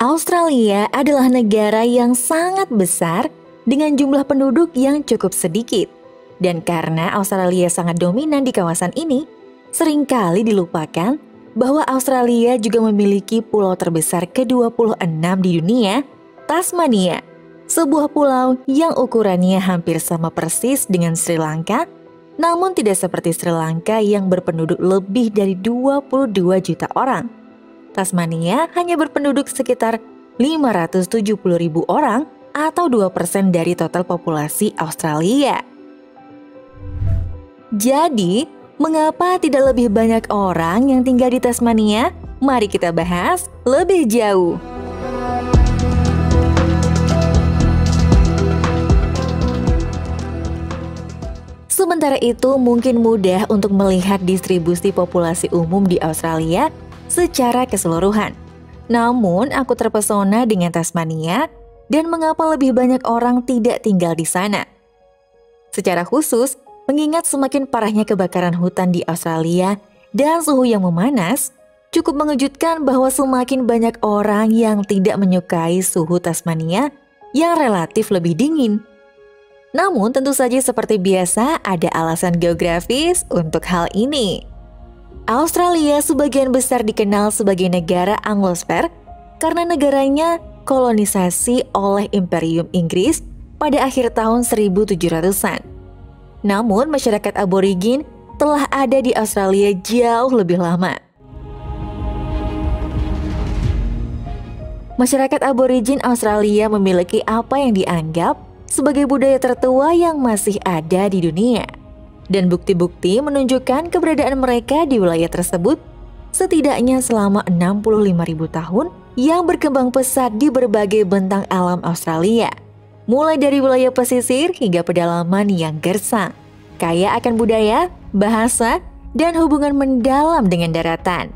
Australia adalah negara yang sangat besar dengan jumlah penduduk yang cukup sedikit. Dan karena Australia sangat dominan di kawasan ini, seringkali dilupakan bahwa Australia juga memiliki pulau terbesar ke-26 di dunia, Tasmania. Sebuah pulau yang ukurannya hampir sama persis dengan Sri Lanka, namun tidak seperti Sri Lanka yang berpenduduk lebih dari 22 juta orang. Tasmania hanya berpenduduk sekitar 570.000 orang atau 2% dari total populasi Australia. Jadi, mengapa tidak lebih banyak orang yang tinggal di Tasmania? Mari kita bahas lebih jauh. Sementara itu, mungkin mudah untuk melihat distribusi populasi umum di Australia secara keseluruhan. Namun, aku terpesona dengan Tasmania dan mengapa lebih banyak orang tidak tinggal di sana. Secara khusus, mengingat semakin parahnya kebakaran hutan di Australia dan suhu yang memanas, cukup mengejutkan bahwa semakin banyak orang yang tidak menyukai suhu Tasmania yang relatif lebih dingin. Namun tentu saja seperti biasa ada alasan geografis untuk hal ini. Australia sebagian besar dikenal sebagai negara Anglosfer karena negaranya kolonisasi oleh Imperium Inggris pada akhir tahun 1700-an. Namun masyarakat aborigin telah ada di Australia jauh lebih lama. Masyarakat aborigin Australia memiliki apa yang dianggap sebagai budaya tertua yang masih ada di dunia. Dan bukti-bukti menunjukkan keberadaan mereka di wilayah tersebut setidaknya selama 65.000 tahun yang berkembang pesat di berbagai bentang alam Australia. Mulai dari wilayah pesisir hingga pedalaman yang gersang, kaya akan budaya, bahasa, dan hubungan mendalam dengan daratan.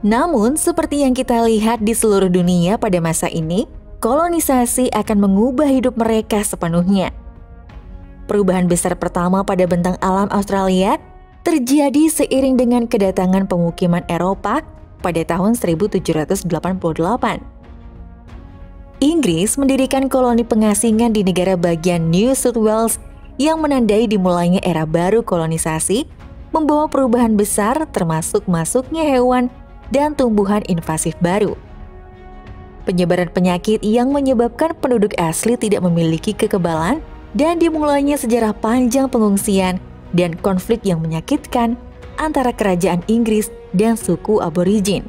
Namun, seperti yang kita lihat di seluruh dunia pada masa ini, kolonisasi akan mengubah hidup mereka sepenuhnya. Perubahan besar pertama pada bentang alam Australia terjadi seiring dengan kedatangan pemukiman Eropa pada tahun 1788. Inggris mendirikan koloni pengasingan di negara bagian New South Wales yang menandai dimulainya era baru kolonisasi, membawa perubahan besar termasuk masuknya hewan dan tumbuhan invasif baru. Penyebaran penyakit yang menyebabkan penduduk asli tidak memiliki kekebalan dan dimulainya sejarah panjang pengungsian dan konflik yang menyakitkan antara kerajaan Inggris dan suku aborigin.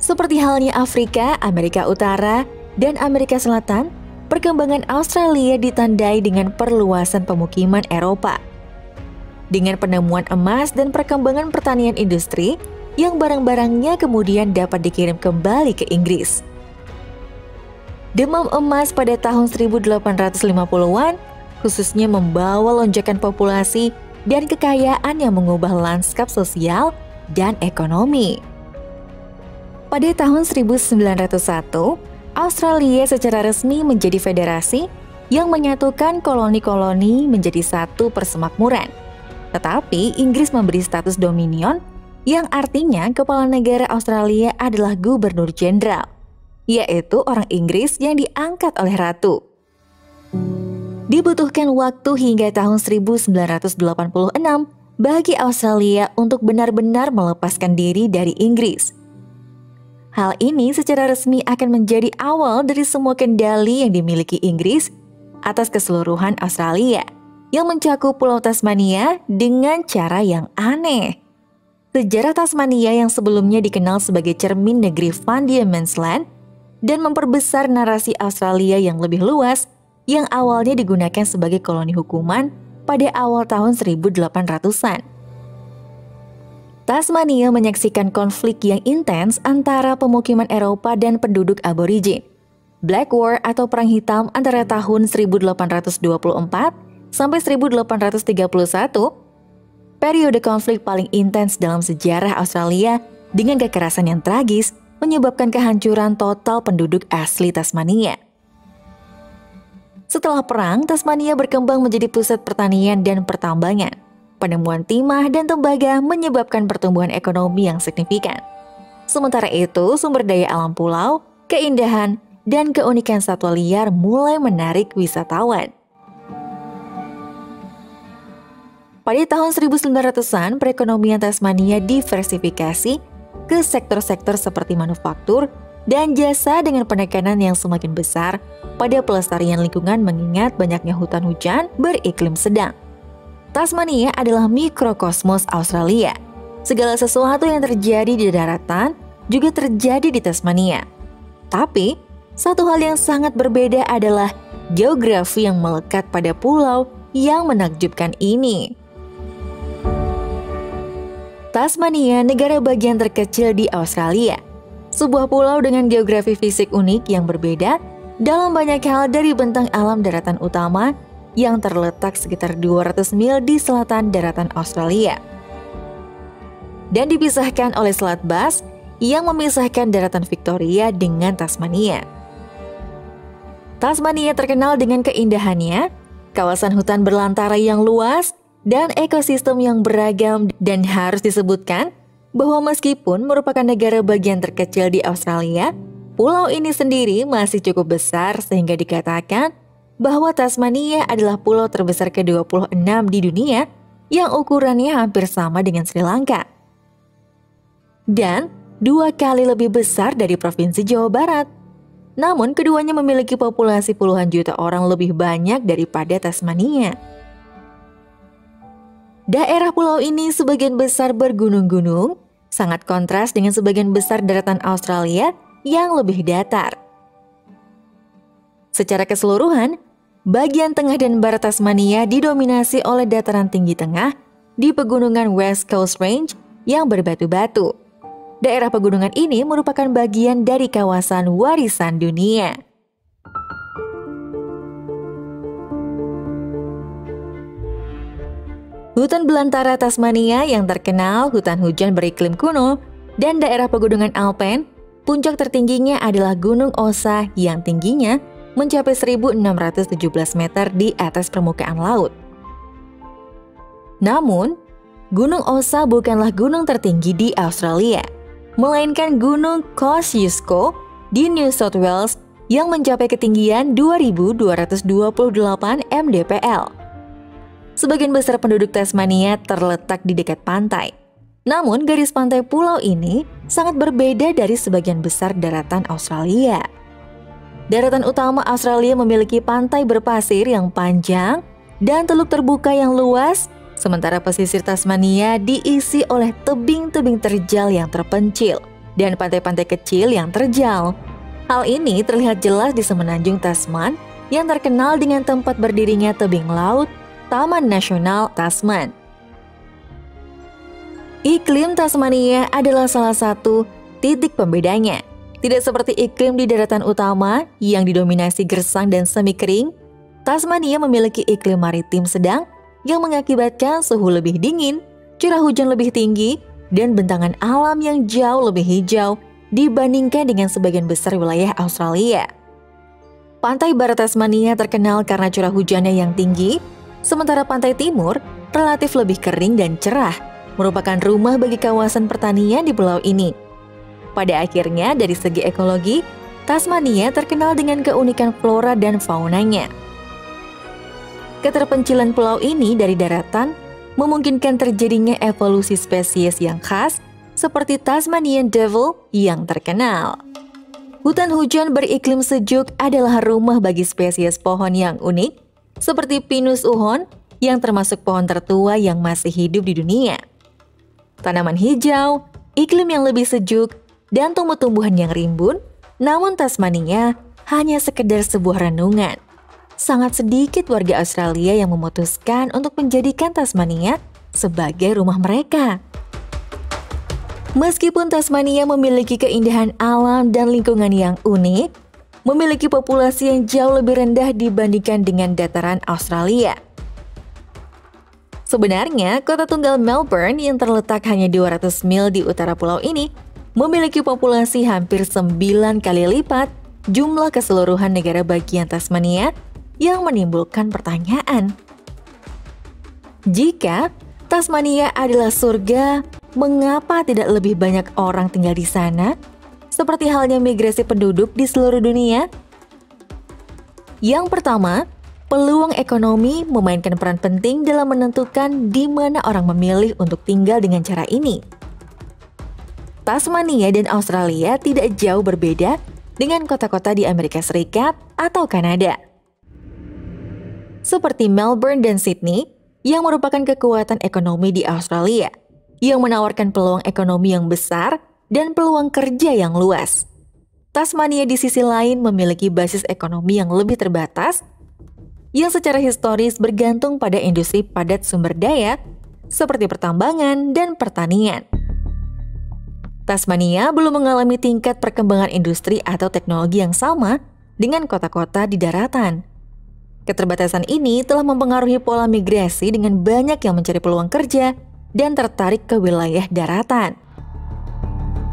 Seperti halnya Afrika, Amerika Utara, dan Amerika Selatan, perkembangan Australia ditandai dengan perluasan pemukiman Eropa. Dengan penemuan emas dan perkembangan pertanian industri, yang barang-barangnya kemudian dapat dikirim kembali ke Inggris. Demam emas pada tahun 1850-an khususnya membawa lonjakan populasi dan kekayaan yang mengubah lanskap sosial dan ekonomi. Pada tahun 1901, Australia secara resmi menjadi federasi yang menyatukan koloni-koloni menjadi satu persemakmuran. Tetapi Inggris memberi status dominion yang artinya kepala negara Australia adalah gubernur jenderal, yaitu orang Inggris yang diangkat oleh ratu. Dibutuhkan waktu hingga tahun 1986 bagi Australia untuk benar-benar melepaskan diri dari Inggris. Hal ini secara resmi akan menjadi awal dari semua kendali yang dimiliki Inggris atas keseluruhan Australia, yang mencakup Pulau Tasmania dengan cara yang aneh. Sejarah Tasmania yang sebelumnya dikenal sebagai cermin negeri Van Diemen's Land dan memperbesar narasi Australia yang lebih luas yang awalnya digunakan sebagai koloni hukuman pada awal tahun 1800-an. Tasmania menyaksikan konflik yang intens antara pemukiman Eropa dan penduduk aborigin. Black War atau Perang Hitam antara tahun 1824 sampai 1831, periode konflik paling intens dalam sejarah Australia dengan kekerasan yang tragis menyebabkan kehancuran total penduduk asli Tasmania. Setelah perang, Tasmania berkembang menjadi pusat pertanian dan pertambangan. Penemuan timah dan tembaga menyebabkan pertumbuhan ekonomi yang signifikan. Sementara itu, sumber daya alam pulau, keindahan, dan keunikan satwa liar mulai menarik wisatawan. Pada tahun 1900-an, perekonomian Tasmania diversifikasi ke sektor-sektor seperti manufaktur dan jasa dengan penekanan yang semakin besar pada pelestarian lingkungan mengingat banyaknya hutan hujan beriklim sedang. Tasmania adalah mikrokosmos Australia. Segala sesuatu yang terjadi di daratan juga terjadi di Tasmania. Tapi, satu hal yang sangat berbeda adalah geografi yang melekat pada pulau yang menakjubkan ini. Tasmania, negara bagian terkecil di Australia. Sebuah pulau dengan geografi fisik unik yang berbeda dalam banyak hal dari bentang alam daratan utama yang terletak sekitar 200 mil di selatan daratan Australia. Dan dipisahkan oleh Selat Bass yang memisahkan daratan Victoria dengan Tasmania. Tasmania terkenal dengan keindahannya, kawasan hutan belantara yang luas, dan ekosistem yang beragam, dan harus disebutkan bahwa meskipun merupakan negara bagian terkecil di Australia, pulau ini sendiri masih cukup besar sehingga dikatakan bahwa Tasmania adalah pulau terbesar ke-26 di dunia yang ukurannya hampir sama dengan Sri Lanka. Dan 2 kali lebih besar dari Provinsi Jawa Barat. Namun keduanya memiliki populasi puluhan juta orang lebih banyak daripada Tasmania. Daerah pulau ini sebagian besar bergunung-gunung, sangat kontras dengan sebagian besar daratan Australia yang lebih datar. Secara keseluruhan, bagian tengah dan barat Tasmania didominasi oleh dataran tinggi tengah di pegunungan West Coast Range yang berbatu-batu. Daerah pegunungan ini merupakan bagian dari kawasan warisan dunia. Hutan belantara Tasmania yang terkenal hutan hujan beriklim kuno dan daerah pegunungan Alpen, puncak tertingginya adalah Gunung Osa yang tingginya mencapai 1.617 meter di atas permukaan laut. Namun, Gunung Osa bukanlah gunung tertinggi di Australia, melainkan Gunung Kosciuszko di New South Wales yang mencapai ketinggian 2.228 mdpl. Sebagian besar penduduk Tasmania terletak di dekat pantai. Namun, garis pantai pulau ini sangat berbeda dari sebagian besar daratan Australia. Daratan utama Australia memiliki pantai berpasir yang panjang dan teluk terbuka yang luas, sementara pesisir Tasmania diisi oleh tebing-tebing terjal yang terpencil dan pantai-pantai kecil yang terjal. Hal ini terlihat jelas di semenanjung Tasman yang terkenal dengan tempat berdirinya tebing laut Taman Nasional Tasman. Iklim Tasmania adalah salah satu titik pembedanya. Tidak seperti iklim di daratan utama yang didominasi gersang dan semi kering, Tasmania memiliki iklim maritim sedang yang mengakibatkan suhu lebih dingin, curah hujan lebih tinggi, dan bentangan alam yang jauh lebih hijau dibandingkan dengan sebagian besar wilayah Australia. Pantai barat Tasmania terkenal karena curah hujannya yang tinggi, sementara pantai timur relatif lebih kering dan cerah, merupakan rumah bagi kawasan pertanian di pulau ini. Pada akhirnya, dari segi ekologi, Tasmania terkenal dengan keunikan flora dan faunanya. Keterpencilan pulau ini dari daratan memungkinkan terjadinya evolusi spesies yang khas seperti Tasmanian Devil yang terkenal. Hutan hujan beriklim sejuk adalah rumah bagi spesies pohon yang unik, seperti Pinus uhon yang termasuk pohon tertua yang masih hidup di dunia. Tanaman hijau, iklim yang lebih sejuk, dan tumbuh-tumbuhan yang rimbun, namun Tasmania hanya sekedar sebuah renungan. Sangat sedikit warga Australia yang memutuskan untuk menjadikan Tasmania sebagai rumah mereka. Meskipun Tasmania memiliki keindahan alam dan lingkungan yang unik, memiliki populasi yang jauh lebih rendah dibandingkan dengan dataran Australia. Sebenarnya, kota tunggal Melbourne yang terletak hanya 200 mil di utara pulau ini memiliki populasi hampir 9 kali lipat jumlah keseluruhan negara bagian Tasmania yang menimbulkan pertanyaan. Jika Tasmania adalah surga, mengapa tidak lebih banyak orang tinggal di sana? Seperti halnya migrasi penduduk di seluruh dunia? Yang pertama, peluang ekonomi memainkan peran penting dalam menentukan di mana orang memilih untuk tinggal dengan cara ini. Tasmania dan Australia tidak jauh berbeda dengan kota-kota di Amerika Serikat atau Kanada. Seperti Melbourne dan Sydney, yang merupakan kekuatan ekonomi di Australia, yang menawarkan peluang ekonomi yang besar dan peluang kerja yang luas. Tasmania di sisi lain memiliki basis ekonomi yang lebih terbatas, yang secara historis bergantung pada industri padat sumber daya seperti pertambangan dan pertanian. Tasmania belum mengalami tingkat perkembangan industri atau teknologi yang sama dengan kota-kota di daratan. Keterbatasan ini telah mempengaruhi pola migrasi dengan banyak yang mencari peluang kerja dan tertarik ke wilayah daratan.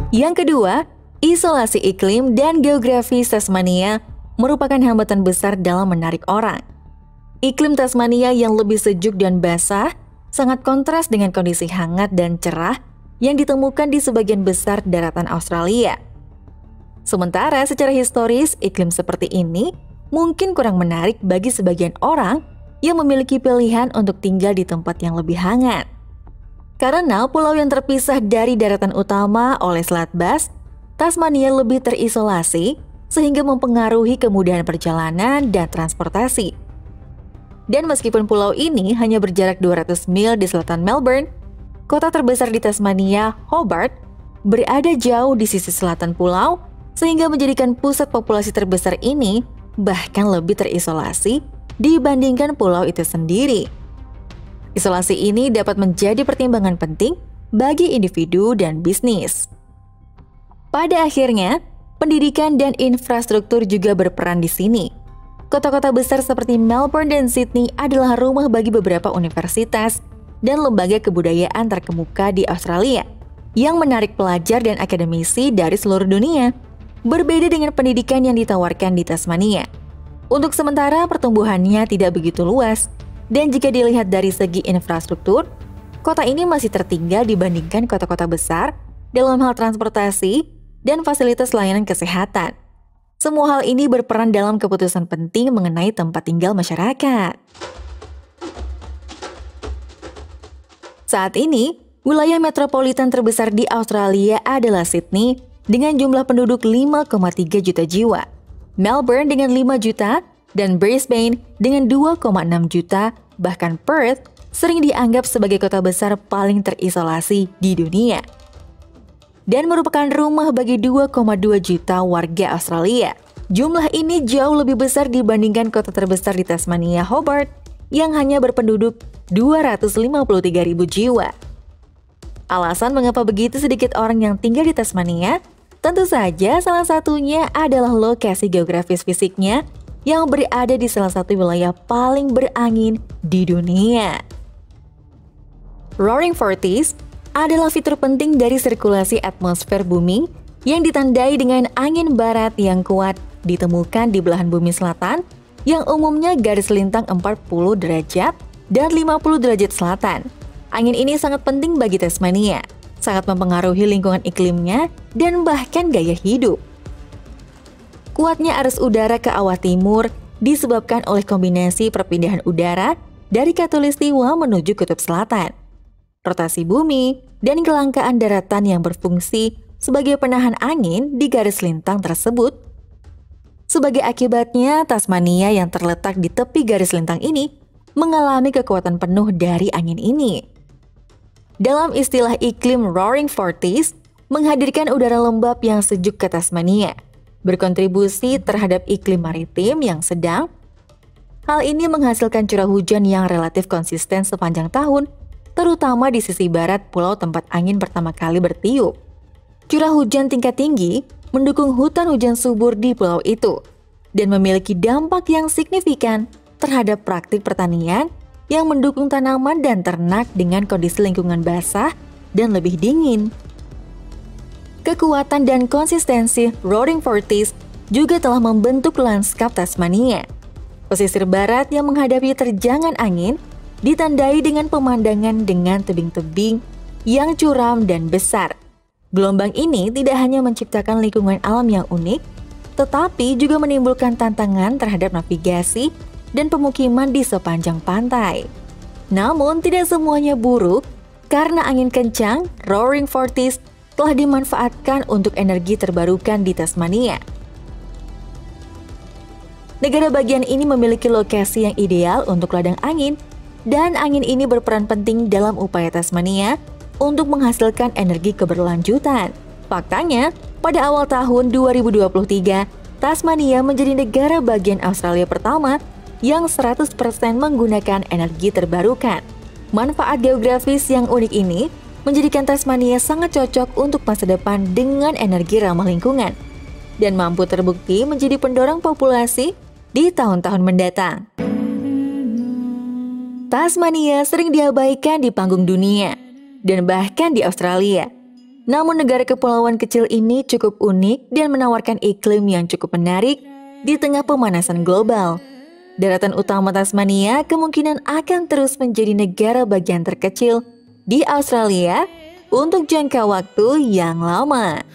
Yang kedua, isolasi iklim dan geografi Tasmania merupakan hambatan besar dalam menarik orang. Iklim Tasmania yang lebih sejuk dan basah sangat kontras dengan kondisi hangat dan cerah yang ditemukan di sebagian besar daratan Australia. Sementara secara historis, iklim seperti ini mungkin kurang menarik bagi sebagian orang yang memiliki pilihan untuk tinggal di tempat yang lebih hangat. Karena pulau yang terpisah dari daratan utama oleh Selat Bass, Tasmania lebih terisolasi sehingga mempengaruhi kemudahan perjalanan dan transportasi. Dan meskipun pulau ini hanya berjarak 200 mil di selatan Melbourne, kota terbesar di Tasmania, Hobart, berada jauh di sisi selatan pulau sehingga menjadikan pusat populasi terbesar ini bahkan lebih terisolasi dibandingkan pulau itu sendiri. Isolasi ini dapat menjadi pertimbangan penting bagi individu dan bisnis. Pada akhirnya, pendidikan dan infrastruktur juga berperan di sini. Kota-kota besar seperti Melbourne dan Sydney adalah rumah bagi beberapa universitas dan lembaga kebudayaan terkemuka di Australia yang menarik pelajar dan akademisi dari seluruh dunia, berbeda dengan pendidikan yang ditawarkan di Tasmania. Untuk sementara, pertumbuhannya tidak begitu luas, dan jika dilihat dari segi infrastruktur, kota ini masih tertinggal dibandingkan kota-kota besar dalam hal transportasi dan fasilitas layanan kesehatan. Semua hal ini berperan dalam keputusan penting mengenai tempat tinggal masyarakat. Saat ini, wilayah metropolitan terbesar di Australia adalah Sydney dengan jumlah penduduk 5,3 juta jiwa, Melbourne dengan 5 juta, dan Brisbane dengan 2,6 juta, bahkan Perth sering dianggap sebagai kota besar paling terisolasi di dunia. Dan merupakan rumah bagi 2,2 juta warga Australia. Jumlah ini jauh lebih besar dibandingkan kota terbesar di Tasmania, Hobart, yang hanya berpenduduk 253.000 jiwa. Alasan mengapa begitu sedikit orang yang tinggal di Tasmania? Tentu saja salah satunya adalah lokasi geografis fisiknya yang berada di salah satu wilayah paling berangin di dunia. Roaring Forties adalah fitur penting dari sirkulasi atmosfer bumi yang ditandai dengan angin barat yang kuat ditemukan di belahan bumi selatan yang umumnya garis lintang 40 derajat dan 50 derajat selatan. Angin ini sangat penting bagi Tasmania, sangat mempengaruhi lingkungan iklimnya dan bahkan gaya hidup. Kuatnya arus udara ke awah timur disebabkan oleh kombinasi perpindahan udara dari khatulistiwa menuju kutub selatan, rotasi bumi, dan kelangkaan daratan yang berfungsi sebagai penahan angin di garis lintang tersebut. Sebagai akibatnya, Tasmania yang terletak di tepi garis lintang ini mengalami kekuatan penuh dari angin ini. Dalam istilah iklim Roaring Forties, menghadirkan udara lembab yang sejuk ke Tasmania, berkontribusi terhadap iklim maritim yang sedang. Hal ini menghasilkan curah hujan yang relatif konsisten sepanjang tahun, terutama di sisi barat pulau tempat angin pertama kali bertiup. Curah hujan tingkat tinggi mendukung hutan hujan subur di pulau itu dan memiliki dampak yang signifikan terhadap praktik pertanian yang mendukung tanaman dan ternak dengan kondisi lingkungan basah dan lebih dingin. Kekuatan dan konsistensi Roaring Forties juga telah membentuk lanskap Tasmania. Pesisir barat yang menghadapi terjangan angin ditandai dengan pemandangan dengan tebing-tebing yang curam dan besar. Gelombang ini tidak hanya menciptakan lingkungan alam yang unik, tetapi juga menimbulkan tantangan terhadap navigasi dan pemukiman di sepanjang pantai. Namun tidak semuanya buruk, karena angin kencang, Roaring Forties telah dimanfaatkan untuk energi terbarukan di Tasmania. Negara bagian ini memiliki lokasi yang ideal untuk ladang angin, dan angin ini berperan penting dalam upaya Tasmania untuk menghasilkan energi keberlanjutan. Faktanya, pada awal tahun 2023, Tasmania menjadi negara bagian Australia pertama yang 100% menggunakan energi terbarukan. Manfaat geografis yang unik ini menjadikan Tasmania sangat cocok untuk masa depan dengan energi ramah lingkungan dan mampu terbukti menjadi pendorong populasi di tahun-tahun mendatang. Tasmania sering diabaikan di panggung dunia dan bahkan di Australia. Namun negara kepulauan kecil ini cukup unik dan menawarkan iklim yang cukup menarik di tengah pemanasan global. Daratan utama Tasmania kemungkinan akan terus menjadi negara bagian terkecil di Australia untuk jangka waktu yang lama.